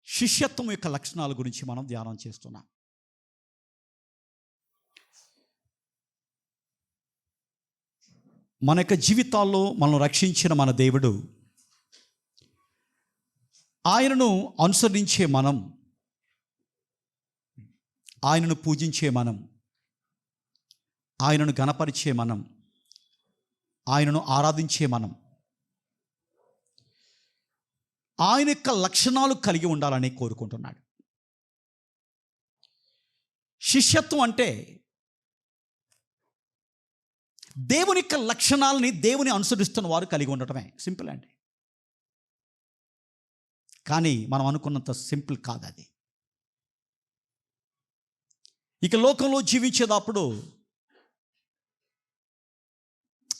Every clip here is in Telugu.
శిష్యత్వం యొక్క లక్షణాల గురించి మనం ధ్యానం చేస్తున్నాం. మన యొక్క జీవితాల్లో మనం రక్షించిన మన దేవుడు, ఆయనను అనుసరించే మనం, ఆయనను పూజించే మనం, ఆయనను గణపరిచే మనం, ఆయనను ఆరాధించే మనం ఆయన యొక్క లక్షణాలు కలిగి ఉండాలని కోరుకుంటున్నాడు. శిష్యత్వం అంటే దేవుని యొక్క లక్షణాలని దేవుని అనుసరిస్తున్న వారు కలిగి ఉండటమే. సింపుల్ అండి. కానీ మనం అనుకున్నంత సింపుల్ కాదు అది. ఇక లోకంలో జీవించేటప్పుడు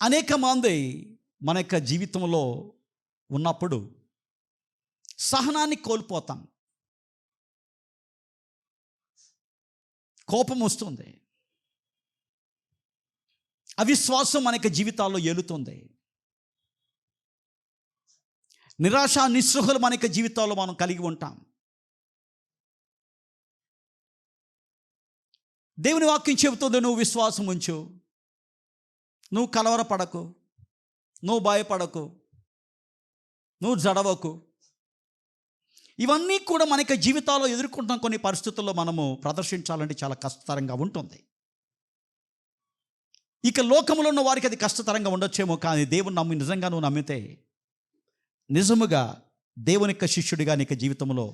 అనేక మంది మన యొక్క జీవితంలో ఉన్నప్పుడు సహనాన్ని కోల్పోతాం, కోపం వస్తుంది, అవిశ్వాసం మన యొక్క జీవితాల్లో ఏలుతుంది, నిరాశ నిస్పృహలు మన యొక్క జీవితాల్లో మనం కలిగి ఉంటాం. దేవుని వాక్యం చెబుతుంది, నువ్వు విశ్వాసం ఉంచు, నువ్వు కలవరపడకు, నువ్వు భయపడకు, నువ్వు జడవకు. ఇవన్నీ కూడా మన యొక్క జీవితాల్లో ఎదుర్కొంటున్న కొన్ని పరిస్థితుల్లో మనము ప్రదర్శించాలంటే చాలా కష్టతరంగా ఉంటుంది. ఇక లోకంలో ఉన్న వారికి అది కష్టతరంగా ఉండొచ్చేమో, కానీ దేవుని నమ్మి నిజంగా నువ్వు నమ్మితే, నిజముగా దేవుని యొక్క శిష్యుడిగా నీ యొక్క జీవితంలో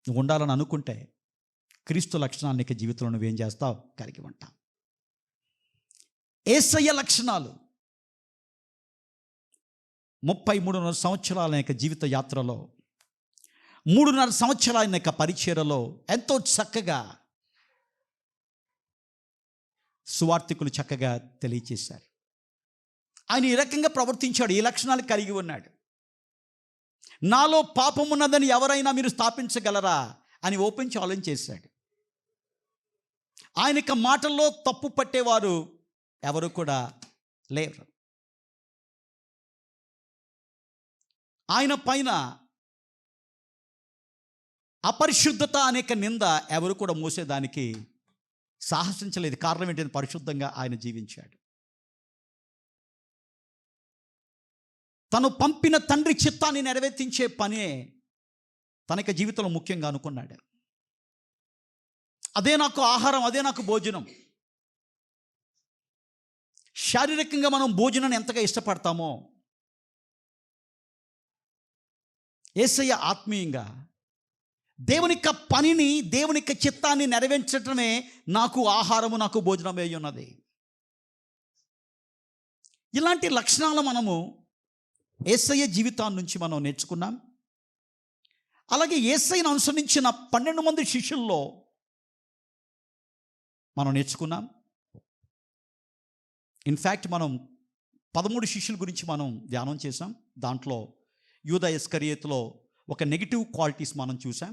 నువ్వు ఉండాలని అనుకుంటే క్రీస్తు లక్షణాలు నీ యొక్క జీవితంలో నువ్వేం చేస్తావు? కలిగి ఉంటావు. యేసయ్య లక్షణాలు 33 సంవత్సరాల యొక్క జీవిత యాత్రలో, 3.5 సంవత్సరాల యొక్క పరిచర్యలో ఎంతో చక్కగా సువార్థికులు చక్కగా తెలియచేశారు. ఆయన ఈ రకంగా ప్రవర్తించాడు, ఈ లక్షణాలు కలిగి ఉన్నాడు. నాలో పాపం ఉన్నదని ఎవరైనా మీరు స్థాపించగలరా అని ఓపెన్ ఛాలెంజ్ చేశాడు. ఆయన యొక్క మాటల్లో తప్పు పట్టేవారు ఎవరు కూడా లేరు. ఆయన పైన అపరిశుద్ధత అనేక నింద ఎవరు కూడా మోసేదానికి సాహసించలేదు. కారణం ఏంటంటే పరిశుద్ధంగా ఆయన జీవించాడు. తను పంపిన తండ్రి చిత్తాన్ని నెరవేర్తించే పనే తనకి జీవితంలో ముఖ్యంగా అనుకున్నాడు. అదే నాకు ఆహారం, అదే నాకు భోజనం. శారీరకంగా మనం భోజనాన్ని ఎంతగా ఇష్టపడతామో, యేసయ్య ఆత్మీయంగా దేవుని యొక్క పనిని, దేవుని యొక్క చిత్తాన్ని నెరవేర్చడమే నాకు ఆహారము, నాకు భోజనం అయి ఉన్నది. ఇలాంటి లక్షణాలు మనము యేసయ్య జీవితాన్ని నుంచి మనం నేర్చుకున్నాం. అలాగే యేసయ్యను అనుసరించిన 12 మంది శిష్యుల్లో మనం నేర్చుకున్నాం. ఇన్ఫ్యాక్ట్ మనం 13 శిష్యుల గురించి మనం ధ్యానం చేసాం. దాంట్లో యూదా ఇస్కరియోతులో ఒక నెగిటివ్ క్వాలిటీస్ మనం చూసాం.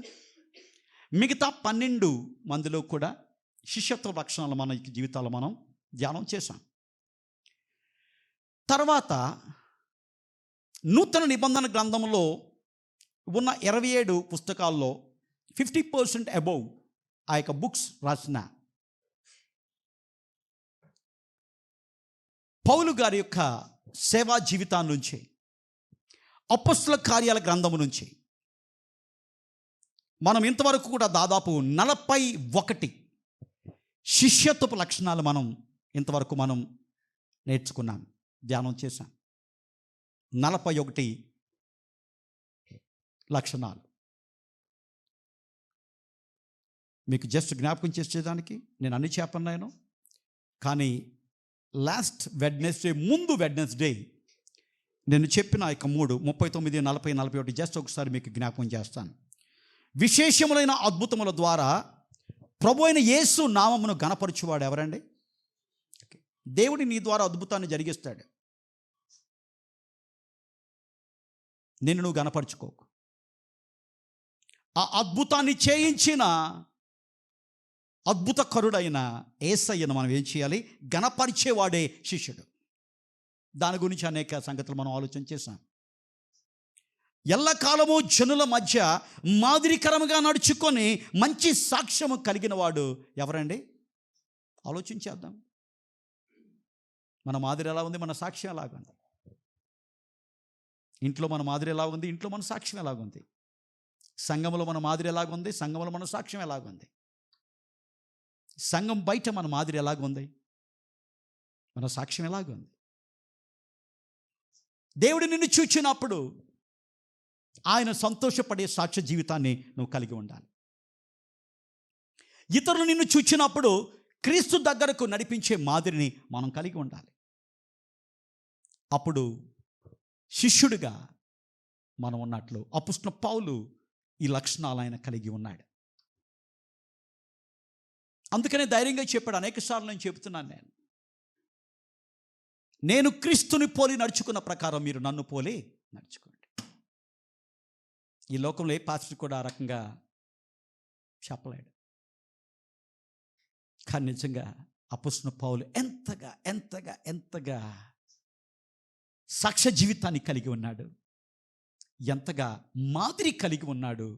మిగతా 12 మందిలో కూడా శిష్యత్వ లక్షణాలు మన జీవితాల్లో మనం ధ్యానం చేసాం. తర్వాత నూతన నిబంధన గ్రంథంలో ఉన్న 27 పుస్తకాల్లో 50% అబౌవ్ ఆ యొక్క బుక్స్ రాసిన పౌలు గారి యొక్క సేవా జీవితాన్ని నుంచి, అపొస్తలుల కార్యాల గ్రంథము నుంచి మనం ఇంతవరకు కూడా దాదాపు 41 శిష్యత్వపు లక్షణాలు మనం ఇంతవరకు మనం నేర్చుకున్నాం, ధ్యానం చేశాం. 41 లక్షణాలు మీకు జస్ట్ జ్ఞాపకం చేసేదానికి నేను అన్ని చెప్పన్నాను. కానీ లాస్ట్ వెడ్నెస్డే, ముందు వెడ్నెస్డే నేను చెప్పిన ఇక 3, 39, 40, 41 జస్ట్ ఒకసారి మీకు జ్ఞాపకం చేస్తాను. విశేషములైన అద్భుతముల ద్వారా ప్రభు అయిన యేసు నామమును గణపరచువాడు ఎవరండి? దేవుడి నీ ద్వారా అద్భుతాన్ని జరిగిస్తాడు. నిన్ను నువ్వు గణపరచుకోకు. ఆ అద్భుతాన్ని చేయించిన అద్భుతకరుడైన యేసయ్యను మనం ఏం చేయాలి? గణపరిచేవాడే శిష్యుడు. దాని గురించి అనేక సంగతులు మనం ఆలోచన చేశాం. ఎల్లకాలము జనుల మధ్య మాదిరికరముగా నడుచుకొని మంచి సాక్ష్యము కలిగిన వాడు ఎవరండి? ఆలోచించేద్దాం. మన మాదిరి ఎలా ఉంది? మన సాక్ష్యం ఎలాగుంది? ఇంట్లో మన మాదిరి ఎలా ఉంది? ఇంట్లో మన సాక్ష్యం ఎలాగుంది? సంఘంలో మన మాదిరి ఎలాగుంది? సంఘంలో మన సాక్ష్యం ఎలాగుంది? సంఘం బయట మన మాదిరి ఎలాగుంది? మన సాక్ష్యం ఎలాగుంది? దేవుడు నిన్ను చూచినప్పుడు ఆయన సంతోషపడే సాక్ష్య జీవితాన్ని నువ్వు కలిగి ఉండాలి. ఇతరులు నిన్ను చూచినప్పుడు క్రీస్తు దగ్గరకు నడిపించే మాదిరిని మనం కలిగి ఉండాలి. అప్పుడు శిష్యుడిగా మనం ఉన్నట్లు అపొస్తలుడైన పౌలు ఈ లక్షణాలు ఆయన కలిగి ఉన్నాడు. అందుకనే ధైర్యంగా చెప్పాడు. అనేక సార్లు నేను చెబుతున్నాను, నేను క్రీస్తుని పోలి నడుచుకున్న ప్రకారం మీరు నన్ను పోలి నడుచుకోండి. ఈ లోకంలో ఏ పాస్టర్ కూడా ఆ రకంగా చెప్పలేడు. కానీ నిజంగా అపొస్తలుడైన పౌలు ఎంతగా ఎంతగా ఎంతగా సాక్ష్య జీవితాన్ని కలిగి ఉన్నాడు, ఎంతగా మాదిరి కలిగి ఉన్నాడు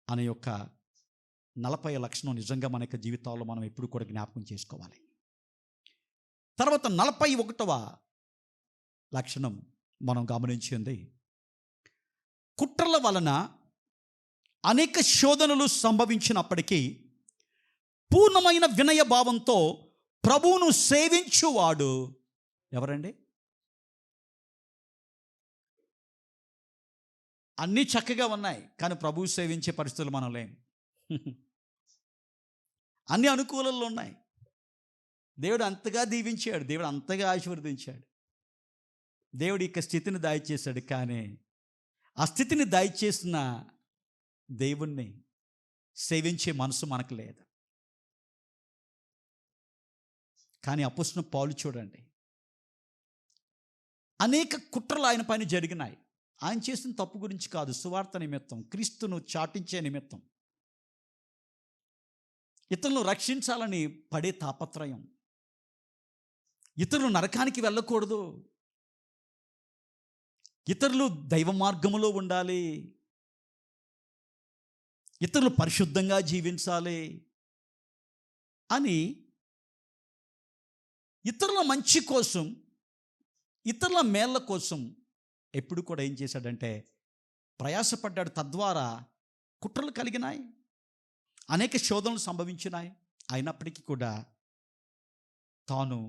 అనే యొక్క 40 లక్షణం నిజంగా మన యొక్క జీవితాల్లో మనం ఎప్పుడు కూడా జ్ఞాపకం చేసుకోవాలి. తర్వాత 41వ లక్షణం మనం గమనించింది, కుట్రల వలన అనేక శోధనలు సంభవించినప్పటికీ పూర్ణమైన వినయ భావంతో ప్రభువును సేవించువాడు ఎవరండి? అన్నీ చక్కగా ఉన్నాయి, కానీ ప్రభువు సేవించే పరిస్థితులు మనం లేం. అన్ని అనుకూలంలో ఉన్నాయి. దేవుడు అంతగా దీవించాడు, దేవుడు అంతగా ఆశీర్వదించాడు, దేవుడు ఇక స్థితిని దయచేశాడు. కానీ ఆ స్థితిని దయచేసిన దేవుణ్ణి సేవించే మనసు మనకు లేదు. కానీ అపొస్తలుడైన పౌలు చూడండి, అనేక కుట్రలు ఆయన పైన జరిగినాయి. ఆయన చేసిన తప్పు గురించి కాదు, సువార్త నిమిత్తం, క్రీస్తును చాటించే నిమిత్తం, ఇతరులను రక్షించాలని పడే తాపత్రయం, ఇతరులు నరకానికి వెళ్ళకూడదు, ఇతరులు దైవ మార్గములో ఉండాలి, ఇతరులు పరిశుద్ధంగా జీవించాలి అని ఇతరుల మంచి కోసం, ఇతరుల మేళ్ళ కోసం ఎప్పుడు కూడా ఏం చేశాడంటే ప్రయాసపడ్డాడు. తద్వారా కుట్రలు కలిగినాయి, అనేక శోధనలు సంభవించినాయి. అయినప్పటికీ కూడా తాను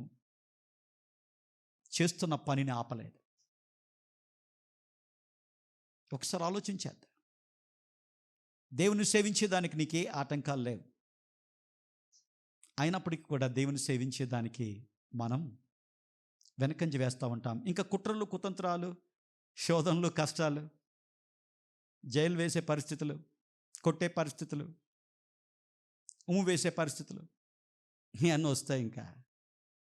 చేస్తున్న పనిని ఆపలేదు. ఒకసారి ఆలోచించేద్దాం. దేవుని సేవించేదానికి నీకే ఆటంకాలు లేవు, అయినప్పటికీ కూడా దేవుని సేవించేదానికి మనం వెనకంజ వేస్తూ ఉంటాం. ఇంకా కుట్రలు, కుతంత్రాలు, శోధనలు, కష్టాలు, జైలు వేసే పరిస్థితులు, కొట్టే పరిస్థితులు, ఉమ్ము వేసే పరిస్థితులు ఇవన్నీ వస్తాయి. ఇంకా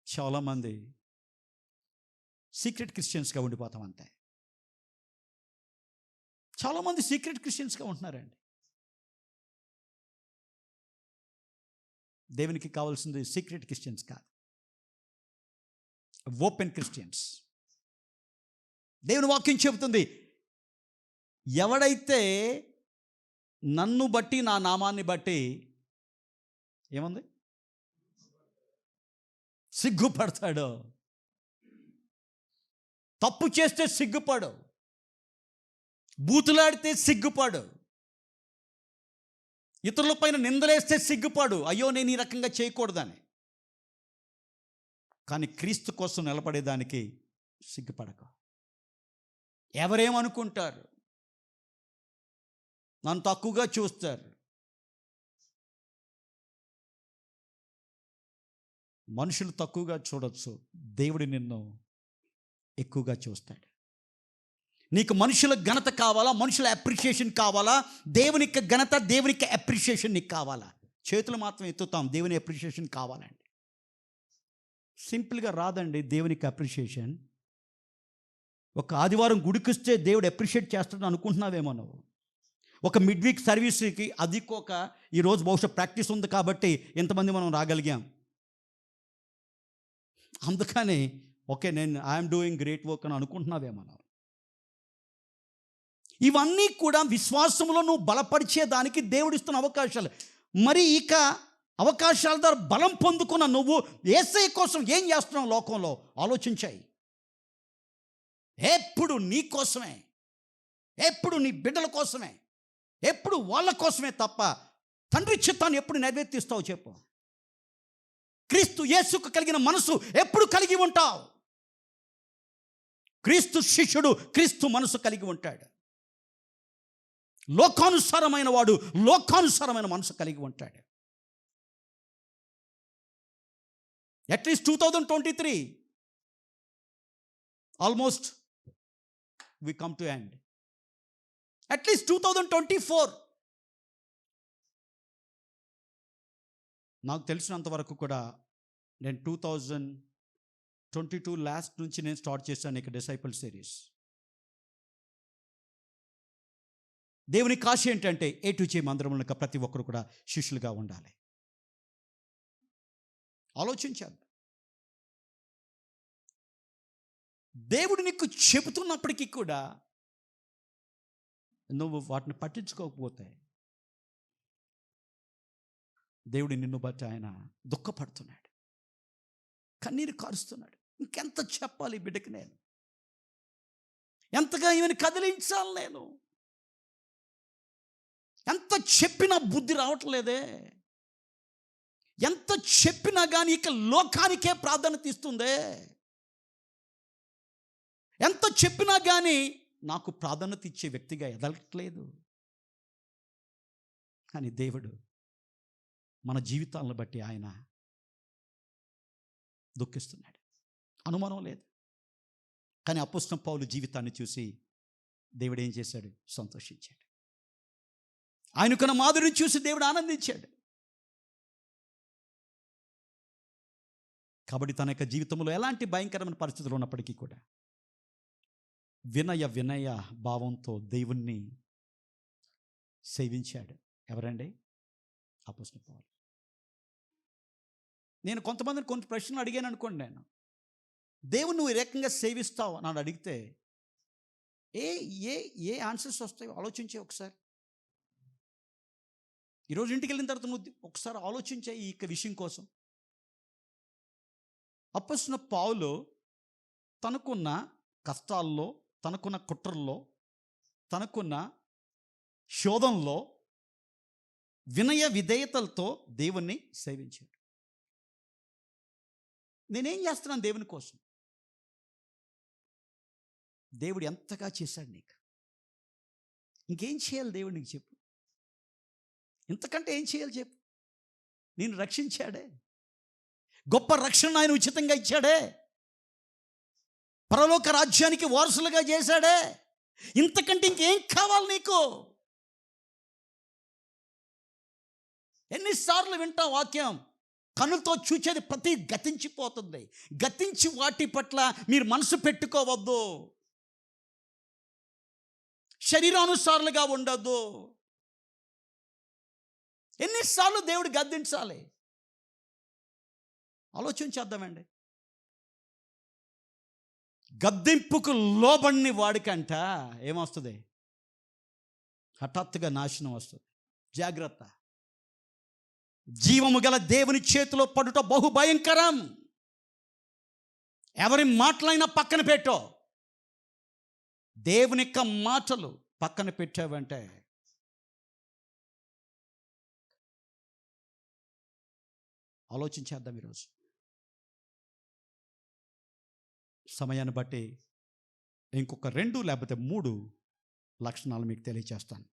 చాలామంది సీక్రెట్ క్రిస్టియన్స్గా ఉండిపోతాం అంతే. చాలామంది సీక్రెట్ క్రిస్టియన్స్గా ఉంటున్నారండి. దేవునికి కావాల్సింది సీక్రెట్ క్రిస్టియన్స్ కాదు, ఓపెన్ క్రిస్టియన్స్. దేవుని వాక్యం చెబుతుంది, ఎవడైతే నన్ను బట్టి, నా నామాన్ని బట్టి ఏముంది సిగ్గుపడతాడో, తప్పు చేస్తే సిగ్గుపడు, బూతులాడితే సిగ్గుపడు, ఇతరుల పైన నిందలేస్తే సిగ్గుపడు, అయ్యో నేను ఈ రకంగా చేయకూడదని. కానీ క్రీస్తు కోసం నిలబడేదానికి సిగ్గుపడకు. ఎవరేమనుకుంటారు, నన్ను తక్కువగా చూస్తారు. మనుషులు తక్కువగా చూడొచ్చు, దేవుడు నిన్ను ఎక్కువగా చూస్తాడు. నీకు మనుషుల ఘనత కావాలా, మనుషుల అప్రిషియేషన్ కావాలా, దేవునికి ఘనత, దేవునికి అప్రిషియేషన్ నీకు కావాలా? చేతులు మాత్రం ఎత్తుతాం, దేవుని అప్రిషియేషన్ కావాలండి. సింపుల్గా రాదండి దేవునికి అప్రిషియేషన్. ఒక ఆదివారం గుడికిస్తే దేవుడు అప్రిషియేట్ చేస్తాడని అనుకుంటున్నావేమో నువ్వు. ఒక మిడ్ వీక్ సర్వీస్కి అదికోక ఈరోజు బహుశా ప్రాక్టీస్ ఉంది కాబట్టి ఎంతమంది మనం రాగలిగాం. అందుకని ఓకే నేను ఐఎమ్ డూయింగ్ గ్రేట్ వర్క్ అని అనుకుంటున్నావేమో. ఇవన్నీ కూడా విశ్వాసంలో నువ్వు బలపరిచేదానికి దేవుడిస్తున్న అవకాశాలు. మరి ఇక అవకాశాల ద్వారా బలం పొందుకున్న నువ్వు యేసయ్య కోసం ఏం చేస్తున్నావు లోకంలో ఆలోచించాయి. ఎప్పుడు నీ కోసమే, ఎప్పుడు నీ బిడ్డల కోసమే, ఎప్పుడు వాళ్ళ కోసమే తప్ప తండ్రి చిత్తాన్ని ఎప్పుడు నెరవేర్తిస్తావు చెప్పు. క్రీస్తు యేసుకు కలిగిన మనసు ఎప్పుడు కలిగి ఉంటావు? క్రీస్తు శిష్యుడు క్రీస్తు మనసు కలిగి ఉంటాడు. లోకానుసారమైన వాడు లోకానుసారమైన మనసు కలిగి ఉంటాడు. At least 2023 almost we come to end. At least 2024 నాకు తెలిసినంత వరకు కూడా నేను 2022 లాస్ట్ నుంచి నేను స్టార్ట్ చేశాను ఇక డిసైపుల్ సిరీస్. దేవుని కాశ ఏంటంటే A to J మందిరంలో ప్రతి ఒక్కరు కూడా శిష్యులుగా ఉండాలి. ఆలోచించాలి. దేవుడు నీకు చెబుతున్నప్పటికీ కూడా నువ్వు వాటిని పట్టించుకోకపోతే దేవుడు నిన్ను బట్టి ఆయన దుఃఖపడుతున్నాడు, కన్నీరు కారుస్తున్నాడు. ఇంకెంత చెప్పాలి బిడ్డకి నేను? ఎంతగా ఈమెను కదిలించాలి నేను? ఎంత చెప్పినా బుద్ధి రావట్లేదే. ఎంత చెప్పినా కానీ ఇక లోకానికే ప్రాధాన్యత ఇస్తుందే. ఎంత చెప్పినా కానీ నాకు ప్రాధాన్యత ఇచ్చే వ్యక్తిగా ఎదగట్లేదు. కానీ దేవుడు మన జీవితాలను బట్టి ఆయన దుఃఖిస్తున్నాడు, అనుమానం లేదు. కానీ అపోస్తలుడైన పౌలు జీవితాన్ని చూసి దేవుడు ఏం చేశాడు? సంతోషించాడు. ఆయనకున్న మాధురిని చూసి దేవుడు ఆనందించాడు. కాబట్టి తన యొక్క జీవితంలో ఎలాంటి భయంకరమైన పరిస్థితులు ఉన్నప్పటికీ కూడా వినయ భావంతో దేవుణ్ణి సేవించాడు. ఎవరండి? అపోస్తలుడైన పౌలు. నేను కొంతమందిని కొన్ని ప్రశ్నలు అడిగాను అనుకోండి. నేను దేవుని నువ్వు ఈ రకంగా సేవిస్తావు అని అడిగితే ఏ ఆన్సర్స్ వస్తాయో ఆలోచించే ఒకసారి. ఈరోజు ఇంటికి వెళ్ళిన తర్వాత నువ్వు ఒకసారి ఆలోచించే ఈ విషయం కోసం. అపోస్తలుడైన పౌలు తనకున్న కష్టాల్లో, తనకున్న కుట్రల్లో, తనకున్న శోధనలో వినయ విధేయతలతో దేవుణ్ణి సేవించాడు. నేనేం చేస్తున్నాను దేవుని కోసం? దేవుడు ఎంతగా చేశాడు నీకు? ఇంకేం చేయాలి దేవుడు నీకు చెప్పు? ఇంతకంటే ఏం చేయాలి చెప్పు? నేను రక్షించాడే, గొప్ప రక్షణ ఆయన ఉచితంగా ఇచ్చాడే, పరలోక రాజ్యానికి వారసులుగా చేశాడే. ఇంతకంటే ఇంకేం కావాలి నీకు? ఎన్నిసార్లు వింటావు వాక్యం? కనులతో చూచేది ప్రతి గతించిపోతుంది. గతించి వాటి పట్ల మీరు మనసు పెట్టుకోవద్దు. శరీరానుసారులుగా ఉండద్దు. ఎన్నిసార్లు దేవుడు గద్దించాలి? ఆలోచించేద్దామండి. గద్దింపుకు లోబడిని వాడికంట ఏమొస్తుంది? హఠాత్తుగా నాశనం వస్తుంది. జాగ్రత్త. జీవము గల దేవుని చేతిలో పడుట బహుభయంకరం. ఎవరి మాటలైనా పక్కన పెట్టో, దేవుని యొక్క మాటలు పక్కన పెట్టావంటే ఆలోచించేద్దాం. ఈరోజు సమయాన్ని బట్టి ఇంకొక 2 లేకపోతే 3 లక్షణాలు మీకు తెలియచేస్తాను.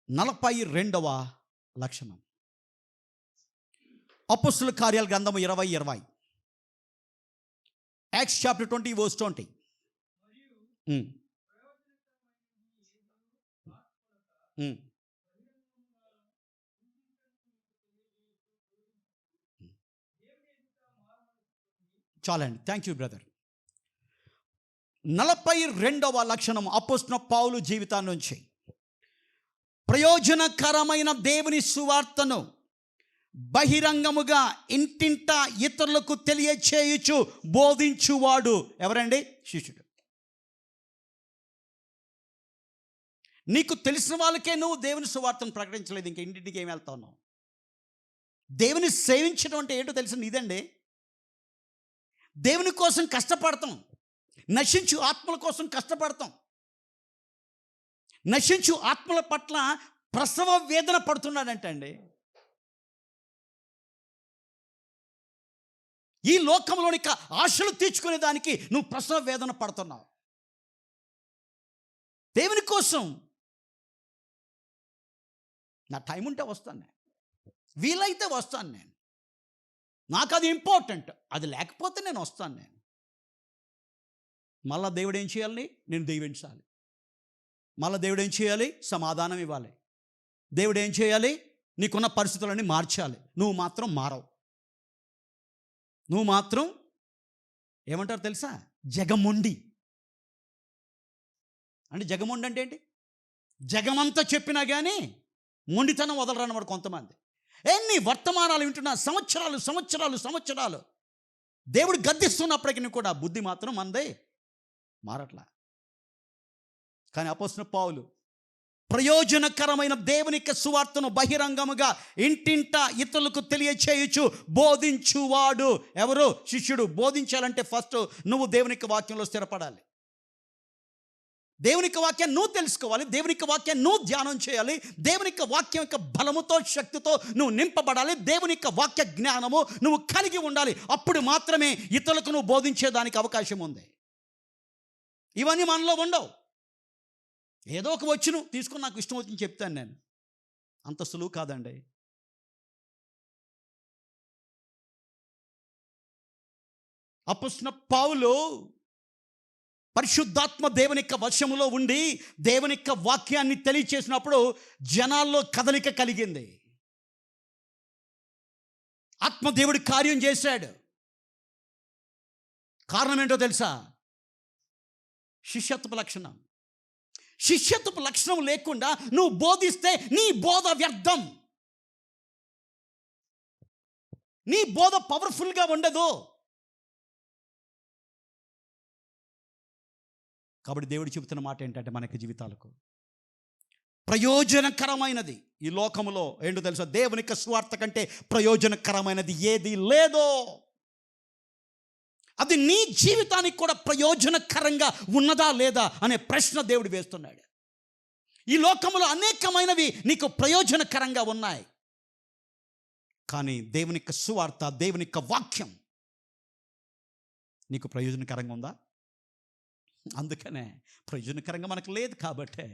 42వ లక్షణం, అపోస్తలుల కార్యాల గ్రంథము 20:20. Acts chapter 20 verse 20. చాలండి. Thank you brother. 42వ లక్షణం అపోస్తలుడైన పౌలు జీవితాన్ని నుంచి ప్రయోజనకరమైన దేవుని సువార్తను బహిరంగముగా ఇంటింట ఇతరులకు తెలియచేయుచు బోధించువాడు. ఎవరండి? శిష్యుడు. నీకు తెలిసిన వాళ్ళకే నువ్వు దేవుని సువార్తను ప్రకటించలేదు, ఇంకా ఇంటింటికి ఏమి వెళ్తా ఉన్నావు? దేవుని సేవించడం అంటే ఏంటో తెలిసిన ఇదండి. దేవుని కోసం కష్టపడతాం, నశించు ఆత్మల కోసం కష్టపడతాం, నశించు ఆత్మల పట్ల ప్రసవ వేదన పడుతున్నాడంటండి. ఈ లోకంలోని ఆశలు తీర్చుకునే దానికి నువ్వు ప్రసవ వేదన పడుతున్నావు. దేవుని కోసం నా టైం ఉంటే వస్తాను, నేను వీలైతే వస్తాను, నేను నాకు అది ఇంపార్టెంట్, అది లేకపోతే నేను వస్తాను. నేను మళ్ళా దేవుడు ఏం చేయాలి? నేను దీవించాలి. మళ్ళీ దేవుడు ఏం చేయాలి? సమాధానం ఇవ్వాలి. దేవుడు ఏం చేయాలి? నీకున్న పరిస్థితులన్నీ మార్చాలి. నువ్వు మాత్రం మారవు. నువ్వు మాత్రం ఏమంటారు తెలుసా? జగమొండి. అంటే జగమొండి అంటే ఏంటి? జగమంతా చెప్పినా కానీ మొండితనం వదలరన్నమాట కొంతమంది. ఎన్ని వర్తమానాలు వింటున్నా, సంవత్సరాలు సంవత్సరాలు సంవత్సరాలు దేవుడు గద్దిస్తున్నప్పటికీ కూడా బుద్ధి మాత్రం మందే మారట్లా. కానీ అపోస్తలుడైన పౌలు ప్రయోజనకరమైన దేవుని యొక్క సువార్తను బహిరంగముగా ఇంటింట ఇతరులకు తెలియచేయచ్చు బోధించువాడు ఎవరు? శిష్యుడు. బోధించాలంటే ఫస్ట్ నువ్వు దేవుని యొక్క వాక్యంలో స్థిరపడాలి. దేవుని యొక్క వాక్యాన్ని నువ్వు తెలుసుకోవాలి. దేవుని యొక్క వాక్యాన్ని నువ్వు ధ్యానం చేయాలి. దేవుని యొక్క వాక్యం యొక్క బలముతో, శక్తితో నువ్వు నింపబడాలి. దేవుని యొక్క వాక్య జ్ఞానము నువ్వు కలిగి ఉండాలి. అప్పుడు మాత్రమే ఇతరులకు నువ్వు బోధించేదానికి అవకాశం ఉంది. ఇవన్నీ మనలో ఉండవు. ఏదో ఒక వచ్చును తీసుకుని నాకు ఇష్టం వచ్చింది చెప్తాను. నేను అంత సులువు కాదండి. అపోస్తలుడైన పౌలు పరిశుద్ధాత్మ దేవుని యొక్క వశములో ఉండి దేవుని యొక్క వాక్యాన్ని తెలియచేసినప్పుడు జనాల్లో కదలిక కలిగింది. ఆత్మదేవుడు కార్యం చేశాడు. కారణం ఏంటో తెలుసా? శిష్యత్వపు లక్షణం. శిష్యత్వపు లక్షణం లేకుండా నువ్వు బోధిస్తే నీ బోధ వ్యర్థం. నీ బోధ పవర్ఫుల్గా ఉండదు. కాబట్టి దేవుడు చెబుతున్న మాట ఏంటంటే మనకి జీవితాలకు ప్రయోజనకరమైనది ఈ లోకములో ఏంటో తెలుసా? దేవుని యొక్క సువార్త కంటే ప్రయోజనకరమైనది ఏది లేదో. అది నీ జీవితానికి కూడా ప్రయోజనకరంగా ఉన్నదా లేదా అనే ప్రశ్న దేవుడు వేస్తున్నాడు. ఈ లోకములో అనేకమైనవి నీకు ప్రయోజనకరంగా ఉన్నాయి, కానీ దేవుని యొక్క సువార్త, దేవుని యొక్క వాక్యం నీకు ప్రయోజనకరంగా ఉందా? అందుకనే ప్రయోజనకరంగా మనకు లేదు కాబట్టి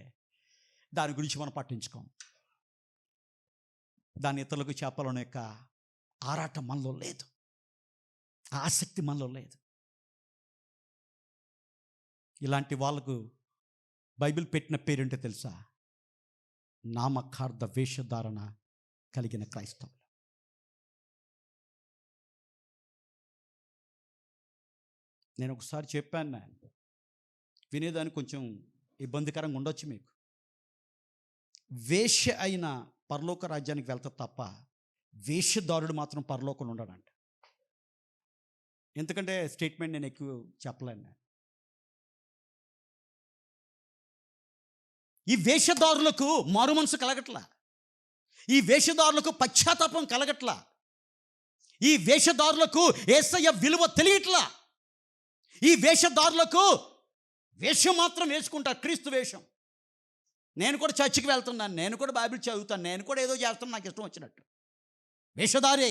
దాని గురించి మనం పట్టించుకోం. దాని ఇతరులకు చెప్పాలనే యొక్క ఆరాటం మనలో లేదు, ఆసక్తి మనలో లేదు. ఇలాంటి వాళ్ళకు బైబిల్ పెట్టిన పేరేంటో తెలుసా? నామకార్థ వేషధారణ కలిగిన క్రైస్తవులు. నేను ఒకసారి చెప్పాను, నేను వినేదానికి కొంచెం ఇబ్బందికరంగా ఉండొచ్చు మీకు. వేశ్య అయిన పరలోక రాజ్యానికి వెళ్తారు తప్ప వేషధారుడు మాత్రం పరలోకంలో ఉండడంట. ఎందుకంటే స్టేట్మెంట్ నేను ఎక్కువ చెప్పలేను. ఈ వేషధారులకు మారు మనసు కలగట్లా, ఈ వేషధారులకు పశ్చాత్తాపం కలగట్లా, ఈ వేషధారులకు యేసయ్య విలువ తెలియట్లా. ఈ వేషధారులకు వేషం మాత్రం వేసుకుంటారు, క్రీస్తు వేషం. నేను కూడా చర్చికి వెళ్తున్నాను, నేను కూడా బైబిల్ చదువుతాను, నేను కూడా ఏదో చేస్తాను నాకు ఇష్టం వచ్చినట్టు. వేషధారే.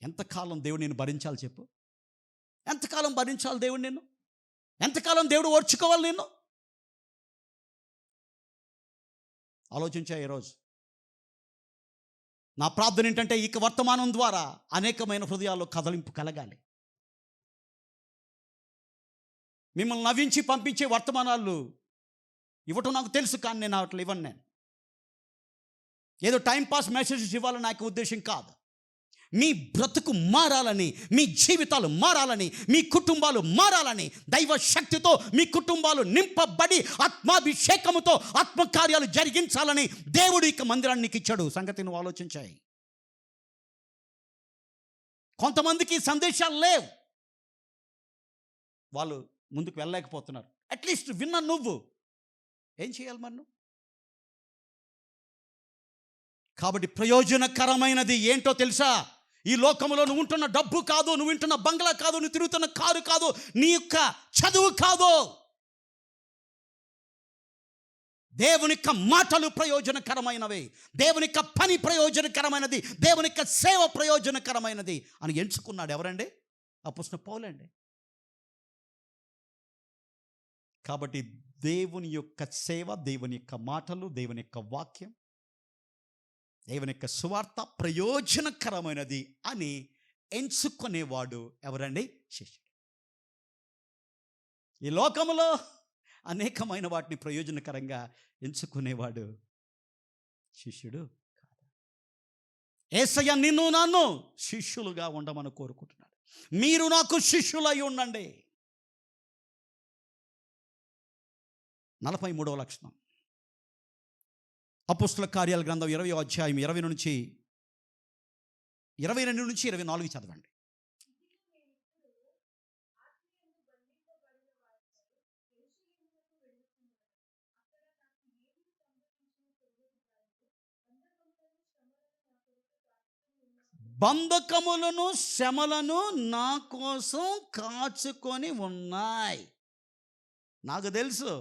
ఎంతకాలం దేవుడు నేను భరించాలి చెప్పు? ఎంతకాలం భరించాలి దేవుడు నిన్ను? ఎంతకాలం దేవుడు ఓర్చుకోవాలి నిన్ను? ఆలోచించా ఈరోజు. నా ప్రార్థన ఏంటంటే ఈ వర్తమానం ద్వారా అనేకమైన హృదయాల్లో కదలింపు కలగాలి. మిమ్మల్ని నవ్వించి పంపించే వర్తమానాలు ఇవ్వటం నాకు తెలుసు, కానీ నేను అట్లా ఇవ్వను. నేను ఏదో టైంపాస్ మెసేజెస్ ఇవ్వాలని నాకు ఉద్దేశం కాదు. మీ బ్రతుకు మారాలని, మీ జీవితాలు మారాలని, మీ కుటుంబాలు మారాలని, దైవ శక్తితో మీ కుటుంబాలు నింపబడి ఆత్మాభిషేకముతో ఆత్మకార్యాలు జరిగించాలని దేవుడు ఇక మందిరాన్ని నీకు ఇచ్చాడు. సంగతి నువ్వు ఆలోచించాయి. కొంతమందికి సందేశాలు లేవు, వాళ్ళు ముందుకు వెళ్ళలేకపోతున్నారు. అట్లీస్ట్ విన్న నువ్వు ఏం చేయాలి మరి నువ్వు? కాబట్టి ప్రయోజనకరమైనది ఏంటో తెలుసా? ఈ లోకంలో నువ్వు ఉంటున్న డబ్బు కాదు, నువ్వు ఉంటున్న బంగ్లా కాదు, నువ్వు తిరుగుతున్న కారు కాదు, నీ యొక్క చదువు కాదు. దేవుని యొక్క మాటలు ప్రయోజనకరమైనవి, దేవుని యొక్క పని ప్రయోజనకరమైనది, దేవుని యొక్క సేవ ప్రయోజనకరమైనది అని ఎంచుకున్నాడు ఎవరండి? అపోస్తలుడైన పౌలండి. కాబట్టి దేవుని యొక్క సేవ, దేవుని యొక్క మాటలు, దేవుని యొక్క వాక్యం, దేవుని యొక్క సువార్త ప్రయోజనకరమైనది అని ఎంచుకునేవాడు ఎవరండి? శిష్యుడు. ఈ లోకములో అనేకమైన వాటిని ప్రయోజనకరంగా ఎంచుకునేవాడు శిష్యుడు కాదు. యేసయ్య నిన్ను నన్ను శిష్యులుగా ఉండమని కోరుకుంటున్నాడు. మీరు నాకు శిష్యులై ఉండండి. 43వ లక్షణం, అపోస్తలుల కార్యాల గ్రంథం 20వ అధ్యాయం 22 నుంచి 24 చదవండి. బంధకములను శ్రమలను నా కోసం కాచుకొని ఉన్నాయి. నాకు తెలుసు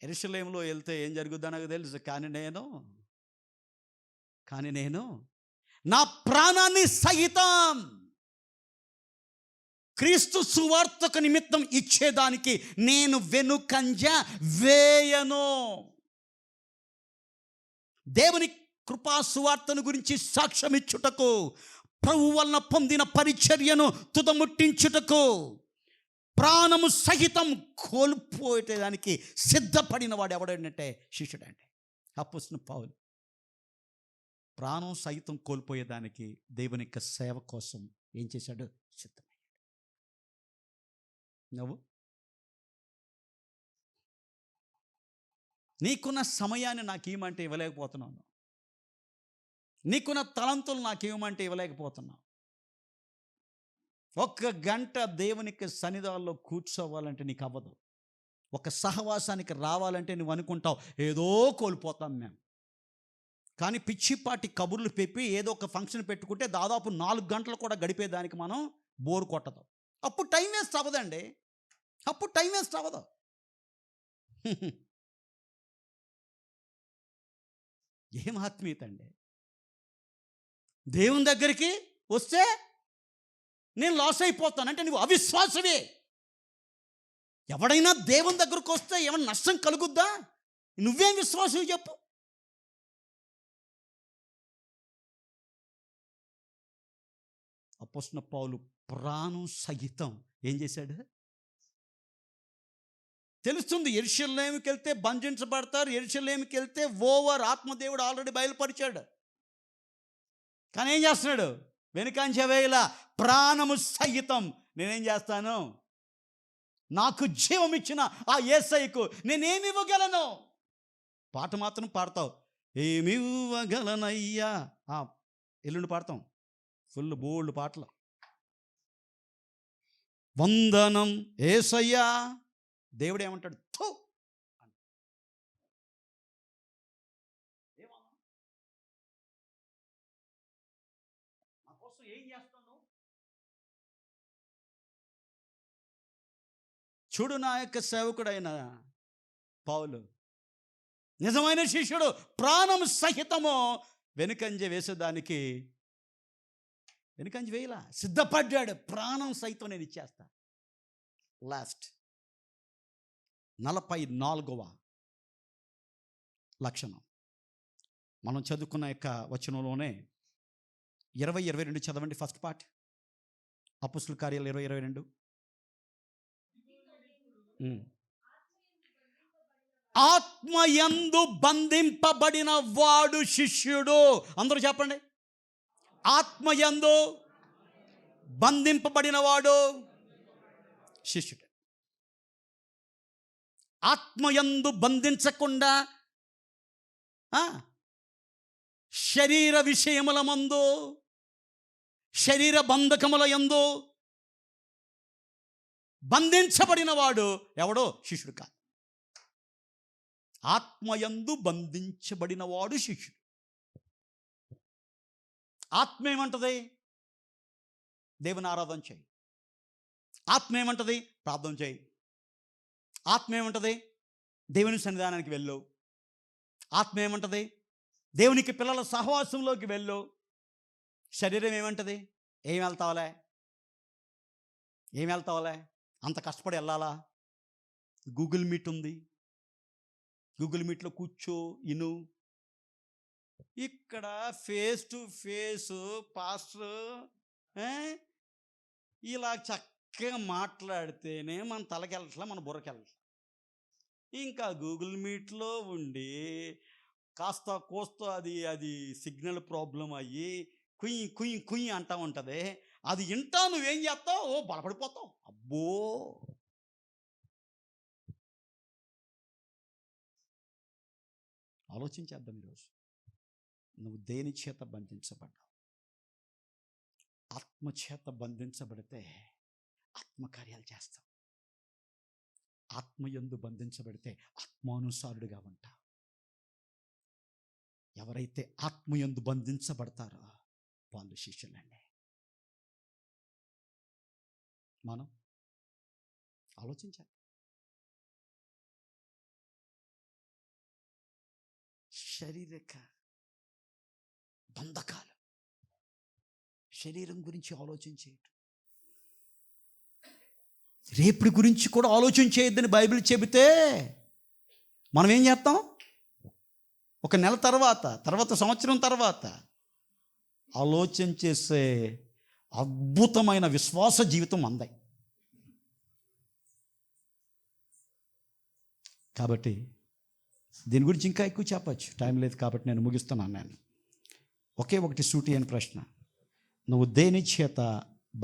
యెరూషలేములో వెళ్తే ఏం జరుగుద్దో నాకు తెలుసు. కానీ నేను నా ప్రాణాన్ని సహితం క్రీస్తు సువార్తకు నిమిత్తం ఇచ్చేదానికి నేను వెనుకంజ వేయను. దేవుని కృపా సువార్తను గురించి సాక్ష్యం ఇచ్చుటకు, ప్రభు వలన పొందిన పరిచర్యను తుదముట్టించుటకు ప్రాణము సహితం కోల్పోయేదానికి సిద్ధపడిన వాడు ఎవడంటే శిష్యుడండి. అపోస్తలుడైన పౌలు ప్రాణం సహితం కోల్పోయేదానికి దేవుని యొక్క సేవ కోసం ఏం చేశాడు? సిద్ధమయ్యాడు. నువ్వు నీకున్న సమయాన్ని నాకేమంటే ఇవ్వలేకపోతున్నాను, నీకున్న తలంతులు నాకేమంటే ఇవ్వలేకపోతున్నావు. 1 గంట దేవునికి సన్నిధానంలో కూర్చోవాలంటే నీకు అవ్వదు. ఒక సహవాసానికి రావాలంటే నువ్వు అనుకుంటావు ఏదో కోల్పోతాం మేము. కానీ పిచ్చిపాటి కబుర్లు పెప్పి ఏదో ఒక ఫంక్షన్ పెట్టుకుంటే దాదాపు 4 గంటలు కూడా గడిపేదానికి మనం బోరు కొట్టదు. అప్పుడు టైం వేస్ట్ అవ్వదండి, అప్పుడు టైం వేస్ట్ అవ్వదు. ఏం ఆత్మీయత అండి! దేవుని దగ్గరికి వస్తే నేను లాస్ అయిపోతాను అంటే నువ్వు అవిశ్వాసమే. ఎవడైనా దేవుని దగ్గరకు వస్తే ఏమైనా నష్టం కలుగుద్దా? నువ్వేం విశ్వాసం చెప్పు. అపోస్తలుడైన పౌలు ప్రాణం సహితం ఏం చేశాడు? తెలుస్తుంది యెరూషలేముకి వెళ్తే బంధించబడతారు, యెరూషలేముకి వెళ్తే ఓవర్ ఆత్మదేవుడు ఆల్రెడీ బయలుపరిచాడు. కానీ ఏం చేస్తున్నాడు? వెనుకంజ వేళ ప్రాణము సహితం నేనేం చేస్తాను? నాకు జీవం ఇచ్చిన ఆ యేసయ్యకు నేనేమి ఇవ్వగలను? పాట మాత్రం పాడతావు, ఏమి ఇవ్వగలనయ్యా. ఎల్లుండి పాడతాం, ఫుల్ బోల్డ్ పాటలు. వందనం యేసయ్యా. దేవుడు ఏమంటాడు? థూ, నా కోసం ఏం చేస్తాను? చూడు, నా యొక్క సేవకుడైన పౌలు నిజమైన శిష్యుడు ప్రాణం సహితము వెనుకంజ వేసేదానికి వెనుకంజ వేయలా, సిద్ధపడ్డాడు. ప్రాణం సైతం నేను ఇచ్చేస్తా. లాస్ట్ 44వ లక్షణం మనం చదువుకున్న యొక్క వచనంలోనే 20-22 చదవండి. ఫస్ట్ పార్ట్, అపోస్తలుల కార్యాలు 20-22. ఆత్మయందు బంధింపబడిన వాడు శిష్యుడు. అందరూ చెప్పండి, ఆత్మయందు బంధింపబడిన వాడు శిష్యుడు. ఆత్మయందు బంధించకుండా శరీర విషయముల మందు, శరీర బంధకముల యందు బంధించబడిన వాడు ఎవడో శిష్యుడు కాదు. ఆత్మయందు బంధించబడిన వాడు శిష్యుడు. ఆత్మ ఏమంటది? దేవుని ఆరాధన చేయి. ఆత్మ ఏమంటది? ప్రార్థన చేయి. ఆత్మ ఏమంటది? దేవుని సన్నిధానానికి వెళ్ళు. ఆత్మ ఏమంటది? దేవునికి పిల్లల సహవాసంలోకి వెళ్ళు. శరీరం ఏమంటది? ఏం వెళ్తావులే, అంత కష్టపడి వెళ్ళాలా? గూగుల్ మీట్ ఉంది, గూగుల్ మీట్లో కూర్చో ఇను. ఇక్కడ ఫేస్ టు ఫేస్ పాస్టర్ ఇలా చక్కగా మాట్లాడితేనే మన తలకెళ్ళట్లా, మన బుర్రకెళ్ళట్లా. ఇంకా గూగుల్ మీట్లో ఉండి కాస్త కోస్త అది సిగ్నల్ ప్రాబ్లం అయ్యి కుయ్యి కుయ్యి కుయ్యి అంటా ఉంటుంది. అది వింటా నువ్వేం చేస్తావు? బలపడిపోతావు. అబ్బో, ఆలోచించేద్దాం ఈరోజు. నువ్వు దేని చేత బంధించబడ్డావు? ఆత్మ చేత బంధించబడితే ఆత్మకార్యాలు చేస్తావు. ఆత్మయందు బంధించబడితే ఆత్మానుసారుడిగా ఉంటావు. ఎవరైతే ఆత్మయందు బంధించబడతారో వాళ్ళు శిష్యులండి. మనం ఆలోచించాలి. శారీరక బంధకాలు, శరీరం గురించి ఆలోచించేయటం, రేపటి గురించి కూడా ఆలోచించేయద్దని బైబిల్ చెబితే మనం ఏం చేస్తాం? ఒక నెల తర్వాత సంవత్సరం తర్వాత ఆలోచన చేసే అద్భుతమైన విశ్వాస జీవితం అంది. కాబట్టి దీని గురించి ఇంకా ఎక్కువ చెప్పచ్చు, టైం లేదు కాబట్టి నేను ముగిస్తున్నాను. నేను ఒకే ఒకటి సూటి అని ప్రశ్న. నువ్వు దేని చేత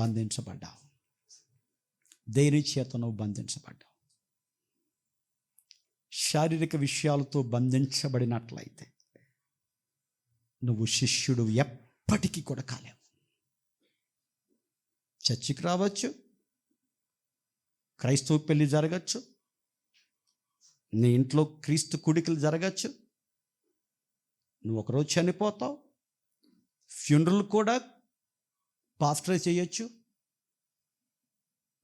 బంధించబడ్డావు? దేని చేత నువ్వు బంధించబడ్డావు? శారీరక విషయాలతో బంధించబడినట్లయితే నువ్వు శిష్యుడు ఎప్పటికీ కూడా కాలేవు. చర్చికి రావచ్చు, క్రైస్తవ పెళ్ళి జరగచ్చు, నీ ఇంట్లో క్రీస్తు కుడికలు జరగచ్చు, నువ్వు ఒకరోజు చనిపోతావు, ఫ్యూనరల్ కూడా పాస్టరే చేయొచ్చు,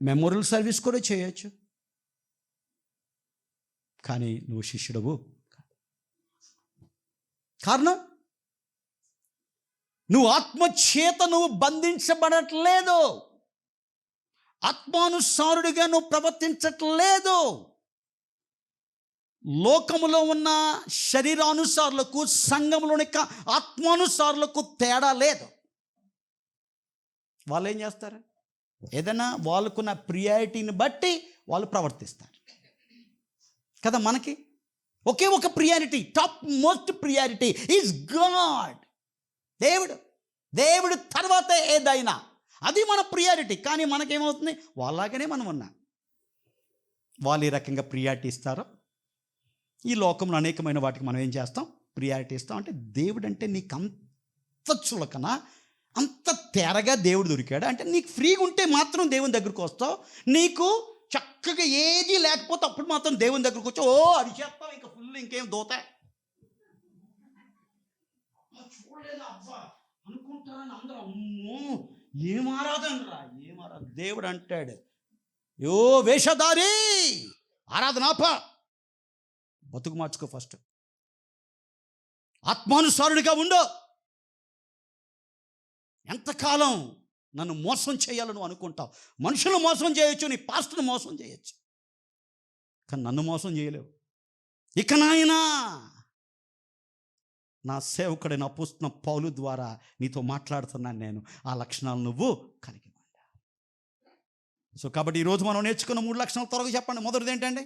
మెమోరియల్ సర్వీస్ కూడా చేయొచ్చు, కానీ నువ్వు శిష్యుడవు. కారణం, నువ్వు ఆత్మచేత నువ్వు బంధించబడట్లేదు, ఆత్మానుసారుడిగా నువ్వు ప్రవర్తించట్లేదు. లోకములో ఉన్న శరీరానుసారులకు, సంఘంలోని ఆత్మానుసారులకు తేడా లేదు. వాళ్ళు ఏం చేస్తారు? ఏదైనా వాళ్ళకున్న ప్రియారిటీని బట్టి వాళ్ళు ప్రవర్తిస్తారు కదా. మనకి ఒకే ఒక priority, top most priority is God. దేవుడు తర్వాత ఏదైనా అది మన ప్రియారిటీ. కానీ మనకేమవుతుంది? వాళ్ళలాగానే మనం ఉన్నాం. వాళ్ళు ఈ రకంగా ప్రియారిటీ ఇస్తారో, ఈ లోకంలో అనేకమైన వాటికి మనం ఏం చేస్తాం? ప్రియారిటీ ఇస్తాం. అంటే దేవుడు అంటే నీకు అంత చులకన, అంత తేరగా దేవుడు దొరికాడు అంటే నీకు ఫ్రీగా ఉంటే మాత్రం దేవుని దగ్గరకు వస్తావు. నీకు చక్కగా ఏది లేకపోతే అప్పుడు మాత్రం దేవుని దగ్గరకు వచ్చి అది చేస్తావు. ఇంకా ఫుల్ ఇంకేం దోత చూడలేదు అబ్బా అనుకుంటారని అందరూ, అమ్మో ఏం ఆరాధన రా, ఏం ఆరాధన. దేవుడు అంటాడు, యో వేషధారి, ఆరాధనాప, బతుకు మార్చుకో. ఫస్ట్ ఆత్మానుసారుడిగా ఉండు. ఎంతకాలం నన్ను మోసం చేయాలని అనుకుంటావు? మనుషులను మోసం చేయొచ్చు, నీ పాస్టర్ని మోసం చేయొచ్చు, కానీ నన్ను మోసం చేయలేవు. ఇక నాయనా, నా సేవకుడైన అపోస్తలుడైన పౌలు ద్వారా నీతో మాట్లాడుతున్నాను నేను. ఆ లక్షణాలు నువ్వు కలిగి ఉండాలి. సో కాబట్టి ఈరోజు మనం నేర్చుకున్న 3 లక్షణాలు త్వరగా చెప్పండి. మొదటిది ఏంటండి?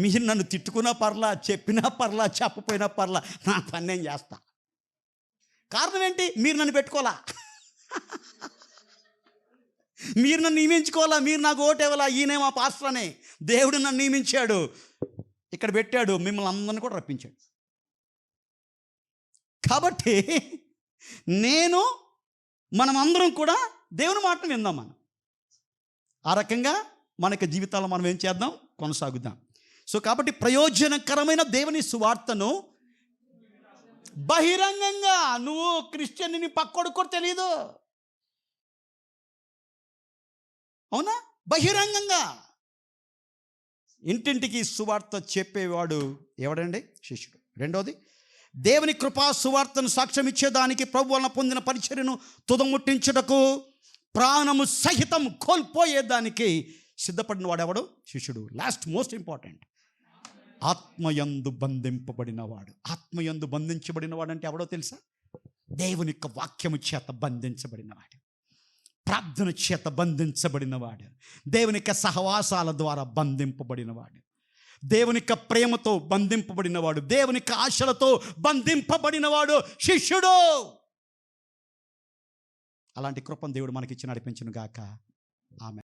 మీరు నన్ను తిట్టుకున్నా పర్లా, చెప్పినా పర్లా, చెప్పపోయినా పర్లా, నా పని నేను చేస్తా. కారణం ఏంటి? మీరు నన్ను పెట్టుకోవాలా, మీరు నన్ను నియమించుకోవాలా, మీరు నాకు ఓటు ఇవ్వాలా. ఈయనే మా పాస్టర్ అని దేవుడు నన్ను నియమించాడు, ఇక్కడ పెట్టాడు, మిమ్మల్ని అందరిని కూడా రప్పించాడు. కాబట్టి మనమందరం కూడా దేవుని మాటను విందాం. మనం ఆ రకంగా మనకి జీవితాల్లో మనం ఏం చేద్దాం, కొనసాగుదాం. సో కాబట్టి ప్రయోజనకరమైన దేవుని సువార్తను బహిరంగంగా, నువ్వు క్రిస్టియన్ ని పక్కోడు కూడా తెలియదు, అవునా, బహిరంగంగా ఇంటింటికి సువార్త చెప్పేవాడు ఎవడండి? శిష్యుడు. రెండోది, దేవుని కృపా సువార్తను సాక్ష్యం ఇచ్చేదానికి ప్రభు వలన పొందిన పరిచర్యను తుదముట్టించుటకు ప్రాణము సహితం కోల్పోయేదానికి సిద్ధపడిన వాడు ఎవడు? శిష్యుడు. లాస్ట్ మోస్ట్ ఇంపార్టెంట్, ఆత్మయందు బంధింపబడినవాడు. ఆత్మయందు బంధించబడినవాడు అంటే ఎవడో తెలుసా? దేవుని యొక్క వాక్యము చేత బంధించబడినవాడు, ప్రార్థన చేత బంధించబడినవాడు, దేవుని యొక్క సహవాసాల ద్వారా బంధింపబడినవాడు, దేవుని యొక్క ప్రేమతో బంధింపబడినవాడు, దేవుని యొక్క ఆశలతో బంధింపబడినవాడు శిష్యుడు. అలాంటి కృపను దేవుడు మనకిచ్చి నడిపించును గాక. ఆమేన్.